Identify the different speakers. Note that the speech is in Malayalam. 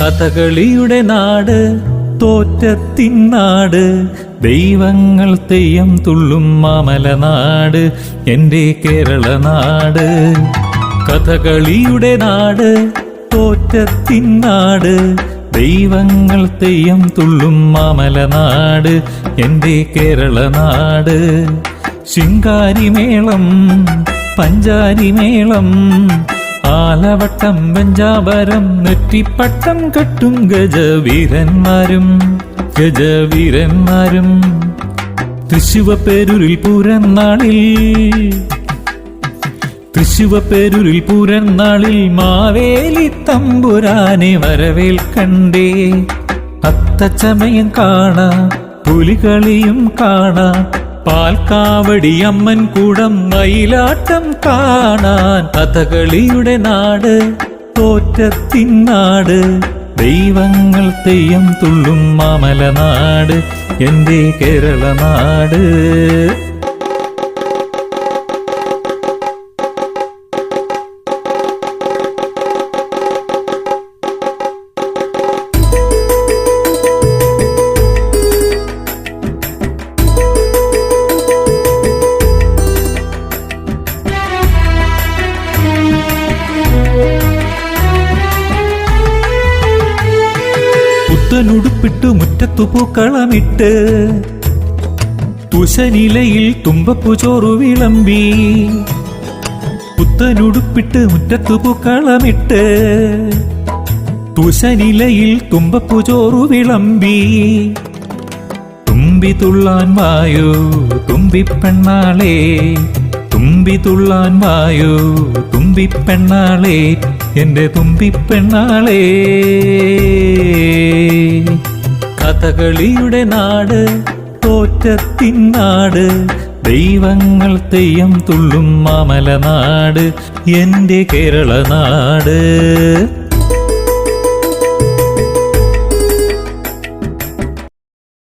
Speaker 1: കഥകളിയുടെ നാട്, തോറ്റത്തിൻ നാട്, ദൈവങ്ങൾ തെയ്യം തുള്ളും മാമലനാട്, എൻ്റെ കേരള നാട്. കഥകളിയുടെ നാട്, തോറ്റത്തിൻ നാട്, ദൈവങ്ങൾ തെയ്യം തുള്ളും മാമലനാട്, എൻ്റെ കേരള നാട്. ശിങ്കാരിമേളം, പഞ്ചാരിമേളം, ആലവട്ടം, പഞ്ചാബരം, നെറ്റിപ്പട്ടം കെട്ടും ഗജവീരന്മാരും ഗജവീരന്മാരും. തൃശ്ശിവപേരൂരിൽ പൂരന്നാളിൽ മാവേലി തമ്പുരാനെ വരവേൽക്കണ്ടേ. അത്തച്ചമയം കാണാം, പുലികളിയും കാണാം, പാൽക്കാവടി അമ്മൻ കൂടം, മയിലാട്ടം കാണാൻ. കഥകളിയുടെ നാട്, തോറ്റത്തിൻ നാട്, ദൈവങ്ങൾ തെയ്യം തുള്ളും മാമലനാട്, എൻ്റെ കേരള നാട്. പുത്തനുടുപ്പിട്ടു മുറ്റത്തു പൂക്കളമിട്ട്, തുശനിലയിൽ തുമ്പപ്പൂ ചോറു വിളമ്പി. പുത്തനുടുപ്പിട്ട് മുറ്റത്തു പൂക്കളമിട്ട്, തുശനിലയിൽ തുമ്പപ്പൂ ചോറു വിളമ്പി. തുമ്പി തുള്ളാൻ വായോ തുമ്പിപ്പെണ്ണാളെ, തുമ്പി തുള്ളാൻ വായോ തുമ്പിപ്പെണ്ണാളെ, എൻ്റെ തുമ്പിപ്പെണ്ണാളെ. കഥകളിയുടെ നാട്, തോറ്റത്തിൻ നാട്, ദൈവങ്ങൾ തെയ്യം തുള്ളും മാമലനാട്, എൻ്റെ കേരള നാട്.